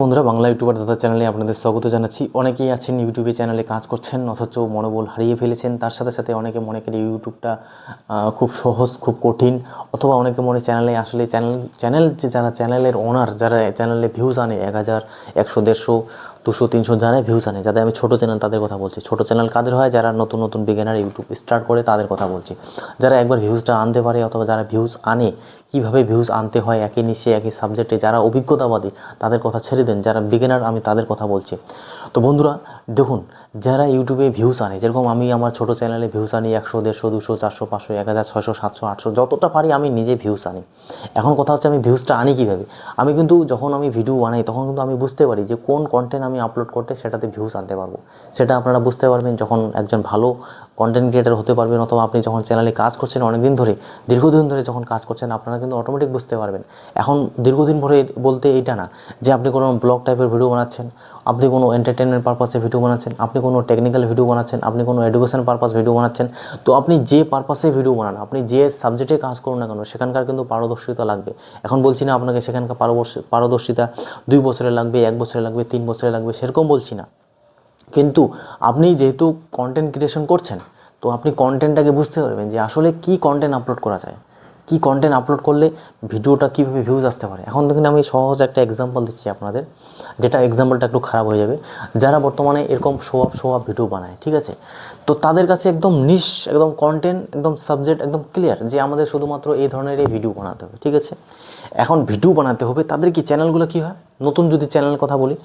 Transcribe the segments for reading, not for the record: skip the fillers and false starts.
বন্ধুরা, বাংলা ইউটিউবার দাদা চ্যানেলে আপনাদের স্বাগত জানাচ্ছি। অনেকেই আছেন ইউটিউবে চ্যানেলে কাজ করছেন অথচ মনোবল হারিয়ে ফেলেছেন। তার সাথে সাথে অনেকে মনে করে ইউটিউবটা খুব সহজ, খুব কঠিন, অথবা অনেকে মনে চ্যানেলে আসলে চ্যানেল যে যারা চ্যানেলের ওনার, যারা চ্যানেলে ভিউজ আনে 1000, 100, 150, 200, 300 যারা ভিউজ আনে, যাদের আমি ছোটো চ্যানেল তাদের কথা বলছি। ছোটো চ্যানেল কাদের হয়? যারা নতুন নতুন বিগিনার ইউটিউব স্টার্ট করে তাদের কথা বলছি। যারা একবার ভিউজটা আনতে পারে অথবা যারা ভিউজ আনে, কীভাবে ভিউজ আনতে হয় একই নিশে একই সাবজেক্টে, যারা অভিজ্ঞতাবাদী তাদের কথা ছেড়ে দেন, যারা বিগিনার আমি তাদের কথা বলছি। তো বন্ধুরা দেখুন, যারা ইউটিউবে ভিউজ আনে, যেরকম আমি আমার ছোটো চ্যানেলে ভিউজ আনি 100, 150, 200, 400, 500, 1000, 600, 700, 800, যতটা পারি আমি নিজে ভিউজ আনি। এখন কথা হচ্ছে আমি ভিউজটা আনি কীভাবে। আমি কিন্তু যখন আমি ভিডিও বানাই তখন কিন্তু আমি বুঝতে পারি যে কোন কন্টেন্ট আমি আপলোড করতে সেটাতে ভিউজ আনতে পারবো। সেটা আপনারা বুঝতে পারবেন যখন একজন ভালো কন্টেন্ট ক্রিয়েটার হতে পারবেন, অথবা আপনি যখন চ্যানেলে কাজ করছেন অনেকদিন ধরে, দীর্ঘদিন ধরে যখন কাজ করছেন, আপনারা কিন্তু অটোমেটিক বুঝতে পারবেন। এখন দীর্ঘদিন ধরে বলতে এইটা না যে আপনি কোনো ব্লগ টাইপের ভিডিও বানাচ্ছেন, আপনি কোনো এন্টারটেনমেন্ট পারপাসে ভিডিও বানাচ্ছেন, আপনি কোনো টেকনিক্যাল ভিডিও বানাচ্ছেন, আপনি কোনো এডুকেশন পারপাস ভিডিও বানাচ্ছেন। তো আপনি যে পারপাসে ভিডিও বানান, আপনি যে সাবজেক্টে কাজ করুন না কেন, সেখানকার কিন্তু পারদর্শিতা লাগবে। এখন বলছি না আপনাকে সেখানকার পারদর্শিতা 2 বছরে লাগবে, 1 বছরে লাগবে, 3 বছরে লাগবে, সেরকম বলছি না। কিন্তু আপনি যেহেতু কন্টেন্ট ক্রিয়েশন করছেন, তো আপনি কন্টেন্টটাকে বুঝতে পারবেন যে আসলে কী কন্টেন্ট আপলোড করা যায়, কী কন্টেন্ট আপলোড করলে ভিডিওটা কীভাবে ভিউজ আসতে পারে। এখন দেখুন আমি সহজ একটা এক্সাম্পল দিচ্ছি আপনাদের, যেটা এক্সাম্পলটা একটু খারাপ হয়ে যাবে। যারা বর্তমানে এরকম শো আপ ভিডিও বানায়, ঠিক আছে, তো তাদের কাছে একদম নিশ, একদম কন্টেন্ট, একদম সাবজেক্ট একদম ক্লিয়ার যে আমাদের শুধুমাত্র এই ধরনেরই ভিডিও বানাতে হবে, ঠিক আছে। এখন ভিডিও বানাতে হবে, তাদের কি চ্যানেলগুলো কী হয়, নতুন যদি চ্যানেলের কথা বলি,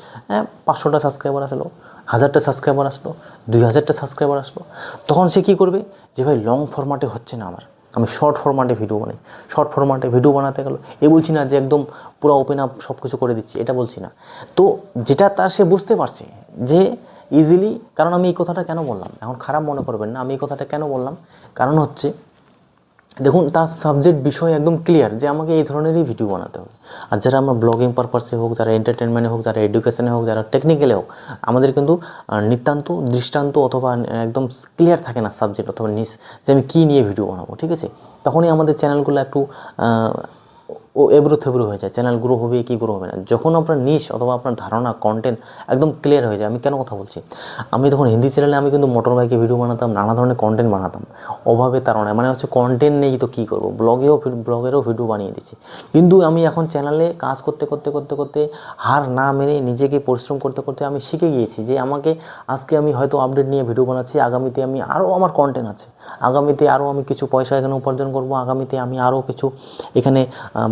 500টা সাবস্ক্রাইবার আসলো, 1000টা সাবস্ক্রাইবার আসলো, 2000টা সাবস্ক্রাইবার আসলো, তখন সে কী করবে যে ভাই লং ফরম্যাটে হচ্ছে না আমার, আমি শর্ট ফরম্যাটে ভিডিও বানাই। শর্ট ফরম্যাটে ভিডিও বানাতে গেল, বলছি না যে একদম পুরো ওপেন আপ সব কিছু করে দিচ্ছি, এটা বলছি না। তো যেটা তার সে বুঝতে পারছে যে ইজিলি, কারণ আমি এই কথাটা কেন বললাম, এখন খারাপ মনে করবেন না, আমি এই কথাটা কেন বললাম, কারণ হচ্ছে দেখুন তার সাবজেক্ট বিষয় একদম ক্লিয়ার যে আমাকে এই ধরনেরই ভিডিও বানাতে হবে। আর যারা আমরা ব্লগিং পারপাসে হোক, যারা এন্টারটেনমেন্টে হোক, যারা এডুকেশনে হোক, যারা টেকনিক্যালে হোক, আমাদের কিন্তু নিতান্ত দৃষ্টান্ত অথবা একদম ক্লিয়ার থাকে না সাবজেক্ট অথবা নিস, যে আমি কী নিয়ে ভিডিও বানাবো, ঠিক আছে। তখনই আমাদের চ্যানেলগুলো একটু এবড়ো থেবড়ো হয়ে যায়, চ্যানেল গ্রো হবে কি গ্রো হবে না। যখন আপনার নিশ অথবা আপনার ধারণা, কন্টেন্ট একদম ক্লিয়ার হয়ে যায়। আমি কেন কথা বলছি, আমি তখন হিন্দি চ্যানেলে আমি কিন্তু মোটর বাইকে ভিডিও বানাতাম, নানা ধরনের কন্টেন্ট বানাতাম, অভাবে তাড়নায়, মানে হচ্ছে কন্টেন্ট নেই তো কী করবো, ব্লগেরও ভিডিও বানিয়ে দিচ্ছি। কিন্তু আমি এখন চ্যানেলে কাজ করতে করতে করতে করতে হার না মেনে নিজেকে পরিশ্রম করতে করতে আমি শিখে গিয়েছি যে আমাকে আজকে আমি হয়তো আপডেট নিয়ে ভিডিও বানাচ্ছি, আগামীতে আমি আরও আমার কন্টেন্ট আছে, আগামীতে আরও আমি কিছু পয়সা এখানে উপার্জন করবো, আগামীতে আমি আরও কিছু এখানে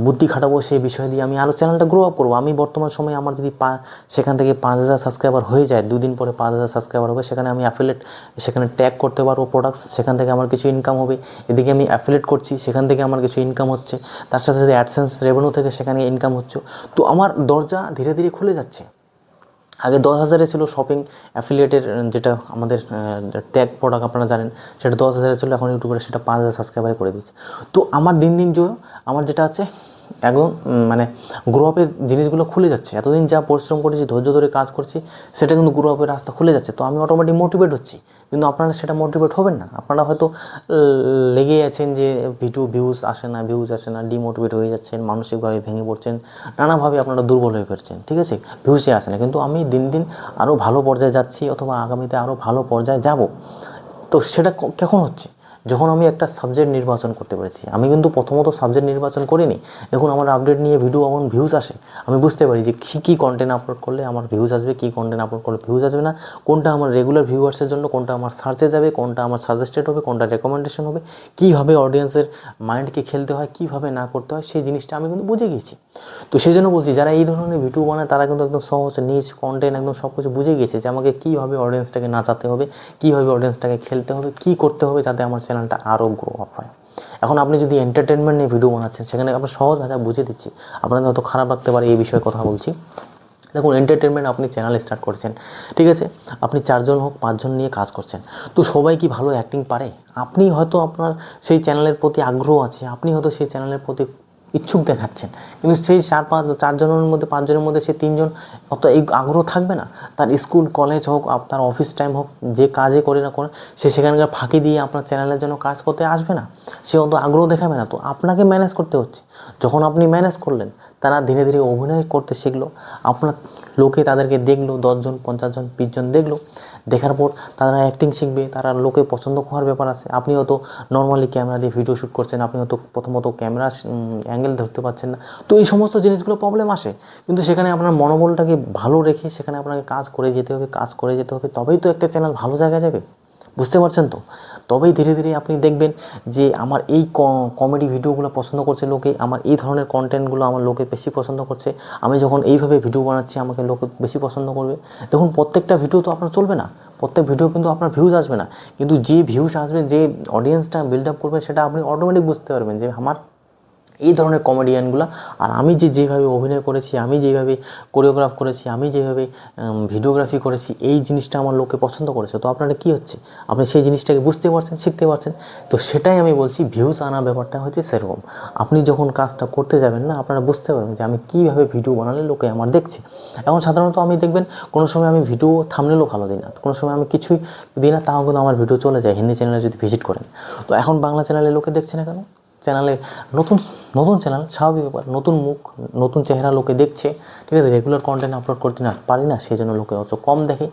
বুদ্ধি খাটাবো, সেই বিষয় দিয়ে আমি আরও চ্যানেলটা গ্রো আপ করবো। আমি বর্তমান সময়ে আমার যদি সেখান থেকে 5000 সাবস্ক্রাইবার হয়ে যায়, 2 দিন পরে 5000 সাবস্ক্রাইবার হবে, সেখানে আমি অ্যাফিলিয়েট, সেখানে ট্যাগ করতে পারবো প্রোডাক্টস, সেখান থেকে আমার কিছু ইনকাম হবে। এদিকে আমি অ্যাফিলিয়েট করছি, সেখান থেকে আমার কিছু ইনকাম হচ্ছে, তার সাথে সাথে অ্যাডসেন্স রেভিনিউ থেকে সেখানে ইনকাম হচ্ছে। তো আমার দরজা ধীরে ধীরে খুলে যাচ্ছে। আগে 10,000 ছিল শপিং অ্যাফিলিয়েটের, যেটা আমাদের ট্যাগ প্রোডাক্ট আপনারা জানেন, সেটা 10,000 ছিল, এখন ইউটিউবে সেটা 5,000 সাবস্ক্রাইবারে করে দিচ্ছে। তো আমার দিন দিন আমার যেটা আছে একদম মানে গ্রো আপের জিনিসগুলো খুলে যাচ্ছে। এতদিন যা পরিশ্রম করেছি, ধৈর্য ধরে কাজ করছি, সেটা কিন্তু গ্রো আপের রাস্তা খুলে যাচ্ছে। তো আমি অটোমেটিক মোটিভেট হচ্ছি, কিন্তু আপনারা সেটা মোটিভেট হবেন না। আপনারা হয়তো লেগেই আছেন যে ভিউজ আসে না, ডিমোটিভেট হয়ে যাচ্ছেন, মানসিকভাবে ভেঙে পড়ছেন, নানাভাবে আপনারা দুর্বল হয়ে পড়ছেন, ঠিক আছে, ভিউজে আসে না। কিন্তু আমি দিন দিন আরও ভালো পর্যায়ে যাচ্ছি, অথবা আগামীতে আরও ভালো পর্যায়ে যাব। তো সেটা কখন হচ্ছে, যখন আমি একটা সাবজেক্ট নির্বাচন করতে পেরেছি। আমি কিন্তু প্রথমত সাবজেক্ট নির্বাচন করিনি। দেখুন আমার আপডেট নিয়ে ভিডিও আমার ভিউজ আসে, আমি বুঝতে পারি যে কী কন্টেন্ট আপলোড করলে আমার ভিউজ আসবে, কী কন্টেন্ট আপলোড করলে ভিউজ আসবে না, কোনটা আমার রেগুলার ভিউয়ার্সের জন্য, কোনটা আমার সার্চে যাবে, কোনটা আমার সাজেস্টেড হবে, কোনটা রেকমেন্ডেশন হবে, কীভাবে অডিয়েন্সের মাইন্ডকে খেলতে হয়, কীভাবে না করতে হয়, সেই জিনিসটা আমি কিন্তু বুঝে গিয়েছি। তো সেই জন্য বলছি, যারা এই ধরনের ভিডিও বানায় তারা কিন্তু একদম সহজ নিজ কন্টেন্ট একদম সব কিছু বুঝে গিয়েছে যে আমাকে কীভাবে অডিয়েন্সটাকে নাচাতে হবে, কীভাবে অডিয়েন্সটাকে খেলতে হবে, কী করতে হবে যাতে আমার চ্যানেলটা আরও গ্রো আপ হয়। এখন আপনি যদি এন্টারটেনমেন্ট নিয়ে ভিডিও বানাচ্ছেন, সেখানে আপনার সহজ ভাষা বুঝে দিচ্ছি, আপনাদের হয়তো খারাপ লাগতে পারে এই বিষয়ে কথা বলছি। দেখুন এন্টারটেনমেন্ট, আপনি চ্যানেল স্টার্ট করেছেন, ঠিক আছে, আপনি 4 জন হোক 5 জন নিয়ে কাজ করছেন। তো সবাই কি ভালো অ্যাক্টিং পারে? আপনি হয়তো আপনার সেই চ্যানেলের প্রতি আগ্রহ আছে, আপনি হয়তো সেই চ্যানেলের প্রতি ইচ্ছুক দেখাচ্ছেন, কিন্তু সেই 4 জনের মধ্যে 5 জনের মধ্যে সেই 3 জন অত এই আগ্রহ থাকবে না। তার স্কুল কলেজ হোক, আপনার অফিস টাইম হোক, যে কাজে করে না করে, সে সেখানকার ফাঁকি দিয়ে আপনার চ্যানেলের জন্য কাজ করতে আসবে না, সে অত আগ্রহ দেখাবে না। তো আপনাকে ম্যানেজ করতে হচ্ছে। যখন আপনি ম্যানেজ করলেন, তারা ধীরে ধীরে অভিনয় করতে শিখলো, আপনার লোকে তাদেরকে দেখলো, 10 জন 50 জন 20 জন দেখলো, দেখার পর তারা অ্যাক্টিং শিখবে, তারা লোকে পছন্দ হওয়ার ব্যাপার আছে। আপনি হয়তো নর্মালি ক্যামেরা দিয়ে ভিডিও শ্যুট করছেন, আপনি হয়তো প্রথমত ক্যামেরা অ্যাঙ্গেল ধরতে পারছেন না, তো এই সমস্ত জিনিসগুলো প্রবলেম আসে। কিন্তু সেখানে আপনার মনোবলটাকে ভালো রেখে সেখানে আপনাকে কাজ করে যেতে হবে, কাজ করে যেতে হবে, তবেই তো একটা চ্যানেল ভালো জায়গায় যাবে। বুঝতে পারছেন তো? তবেই ধীরে ধীরে আপনি দেখবেন যে আমার এই কমেডি ভিডিওগুলো পছন্দ করছে লোকে, আমার এই ধরনের কন্টেন্টগুলো আমার লোকে বেশি পছন্দ করছে, আমি যখন এইভাবে ভিডিও বানাচ্ছি আমাকে লোকে বেশি পছন্দ করবে। দেখুন, প্রত্যেকটা ভিডিও তো আপনার চলবে না, প্রত্যেক ভিডিও কিন্তু আপনার ভিউজ আসবে না, কিন্তু যে ভিউজ আসবে, যে অডিয়েন্সটা বিল্ড আপ করবে, সেটা আপনি অটোমেটিক বুঝতে পারবেন যে আমার এই ধরনের কমেডিয়ানগুলো। আর আমি যেভাবে অভিনয় করেছি, আমি যেভাবে কোরিওগ্রাফ করেছি, আমি যেভাবে ভিডিওগ্রাফি করেছি, এই জিনিসটা আমার লোকে পছন্দ করেছে। তো আপনারা কী হচ্ছে, আপনি সেই জিনিসটাকে বুঝতে পারছেন, শিখতে পারছেন। তো সেটাই আমি বলছি, ভিউজ আনা ব্যাপারটা হচ্ছে সেরকম। আপনি যখন কাজটা করতে যাবেন না, আপনারা বুঝতে পারবেন যে আমি কীভাবে ভিডিও বানালে লোকে আমার দেখছে। এখন সাধারণত আমি দেখবেন কোনো সময় আমি ভিডিও থাম্বনেলও ভালো দিই না, কোনো সময় আমি কিছুই দিই না, তাও কিন্তু আমার ভিডিও চলে যায় হিন্দি চ্যানেলে যদি ভিজিট করেন। তো এখন বাংলা চ্যানেলে লোকে দেখছে না কেন? চ্যানেলে নতুন নতুন চ্যানেল, স্বাভাবিক ব্যাপার, নতুন মুখ, নতুন চেহারা লোকে দেখছে, ঠিক আছে। রেগুলার কন্টেন্ট আপলোড করতে না পারি না, সেই জন্য লোকে অত কম দেখে।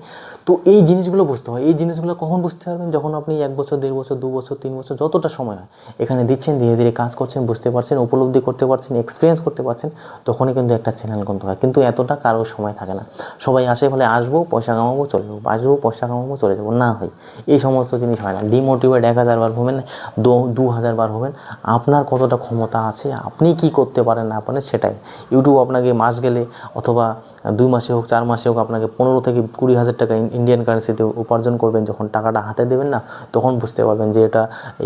তো এই জিনিসগুলো বুঝতে হয়। এই জিনিসগুলো কখন বুঝতে পারবেন? যখন আপনি 1 বছর, 1.5 বছর, 2 বছর, 3 বছর, যতটা সময় হয় এখানে দিচ্ছেন, ধীরে ধীরে কাজ করছেন, বুঝতে পারছেন, উপলব্ধি করতে পারছেন, এক্সপিরিয়েন্স করতে পারছেন, তখনই কিন্তু একটা চ্যানেল কিন্তু হয়। কিন্তু এতটা কারোর সময় থাকে না। সবাই আসে বলে আসবো, পয়সা কামাবো, চলে যাবো, আসবো, পয়সা কামাবো, চলে যাবো, না হয় এই সমস্ত জিনিস হয় না। ডিমোটিভেট 1000 বার হবেন, 2000 বার হবেন, আপনার কতটা ক্ষমতা আছে, আপনি কি করতে পারেন না পারেন সেটাই। ইউটিউব আপনাকে মাস গেলে অথবা 2 মাসে হোক, 4 মাসে হোক, আপনাকে 15 থেকে 20,000 টাকা ইন্ডিয়ান কারেন্সিতে উপার্জন করবেন। যখন টাকাটা হাতে দেবেন না, তখন বুঝতে পারবেন যে এটা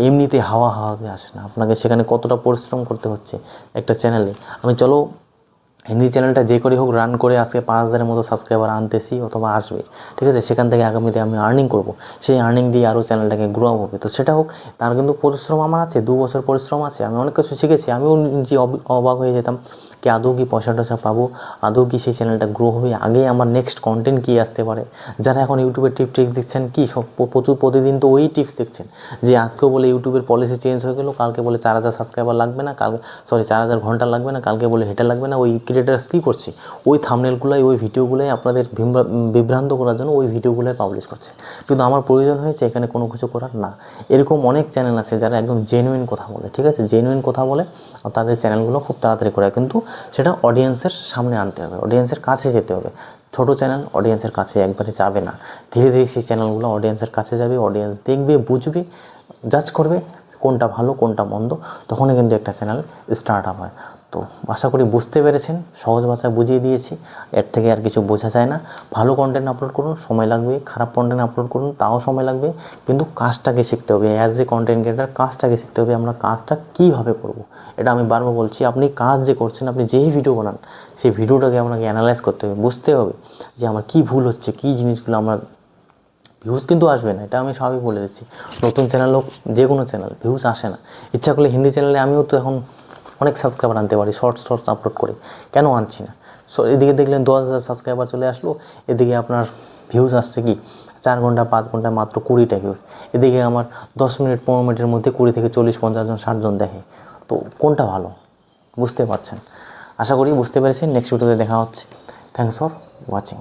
এমনিতে হাওয়াতে আসে না, আপনাকে সেখানে কতটা পরিশ্রম করতে হচ্ছে একটা চ্যানেলে। আমি চলো হিন্দি চ্যানেলটা যে করে হোক রান করে আজকে 5000-এর মতো সাবস্ক্রাইবার আনতেছি অথবা আসবে, ঠিক আছে। সেখান থেকে আগামীতে আমি আর্নিং করব, সেই আর্নিং দিয়ে আরও চ্যানেলটাকে গ্রো আপ হবে। তো সেটা হোক, তার কিন্তু পরিশ্রম আমার আছে, 2 বছর পরিশ্রম আছে, আমি অনেক কিছু শিখেছি। আমিও নিজে অবাক হয়ে যেতাম কি আদৌ কি পয়সা টয়সা পাবো, আদৌ কি সেই চ্যানেলটা গ্রো হবে, আগে আমার নেক্সট কন্টেন্ট কী আসতে পারে। যারা এখন ইউটিউবের টিপস দেখছেন, কি সব প্রচুর প্রতিদিন তো ওই টিপস দেখছেন, যে আজকেও বলে ইউটিউবের পলিসি চেঞ্জ হয়ে গেলো, কালকে বলে 4000 সাবস্ক্রাইবার লাগবে না, 4000 ঘন্টা লাগবে না, কালকে বলে হেঁটে লাগবে না। ওই ক্রিয়েটার্স কী করছে, ওই থাম্বনেলগুলোই, ওই ভিডিওগুলোই আপনাদের বিভ্রান্ত করার জন্য ওই ভিডিওগুলোই পাবলিশ করছে। কিন্তু আমার প্রয়োজন হয়েছে এখানে কোনো কিছু করার না। এরকম অনেক চ্যানেল আছে যারা একদম জেনুইন কথা বলে, ঠিক আছে, জেনুইন কথা বলে, আর তাদের চ্যানেলগুলো খুব তাড়াতাড়ি করে, কিন্তু সেটা অডিয়েন্সের সামনে আনতে হবে, অডিয়েন্সের কাছে যেতে হবে। ছোটো চ্যানেল অডিয়েন্সের কাছে একবারে যাবে না, ধীরে ধীরে সেই চ্যানেলগুলো অডিয়েন্সের কাছে যাবে, অডিয়েন্স দেখবে, বুঝবে, জাজ করবে কোনটা ভালো কোনটা মন্দ, তখনই কিন্তু একটা চ্যানেল স্টার্ট আপ হয়। তো আশা করি বুঝতে পেরেছেন, সহজ ভাষায় বুঝিয়ে দিয়েছি, এর থেকে আর কিছু বোঝা যায় না। ভালো কন্টেন্ট আপলোড করুন, সময় লাগবে, খারাপ কন্টেন্ট আপলোড করুন, তাও সময় লাগবে, কিন্তু কাজটাকে শিখতে হবে। অ্যাজ এ কন্টেন্ট ক্রিয়েটার কাজটাকে শিখতে হবে, আমরা কাজটা কীভাবে করব, এটা আমি বারবার বলছি। আপনি কাজ যে করছেন, আপনি যেই ভিডিও বানান, সেই ভিডিওটাকে আপনাকে অ্যানালাইজ করতে হবে, বুঝতে হবে যে আমার কী ভুল হচ্ছে, কী জিনিসগুলো আমরা, ভিউজ কিন্তু আসবে না, এটা আমি স্বাভাবিক বলে দিচ্ছি। নতুন চ্যানেল হোক, যে কোনো চ্যানেল, ভিউজ আসে না। ইচ্ছা করলে হিন্দি চ্যানেলে আমিও তো এখন অনেক সাবস্ক্রাইবার আনতে পারি, শর্টস আপলোড করে, কেন আনছি না? সো এদিকে দেখলেন 10,000 সাবস্ক্রাইবার চলে আসলো, এদিকে আপনার ভিউজ আসছে কি 4 ঘন্টা 5 ঘন্টায় মাত্র 20টা ভিউজ, এদিকে আমার 10 মিনিট 15 মিনিটের মধ্যে 20 থেকে 40 50 জন 60 জন দেখে। তো কোনটা ভালো? বুঝতে পারছেন? আশা করি বুঝতে পেরেছেন। নেক্সট ভিডিওতে দেখা হচ্ছে। Thanks for watching.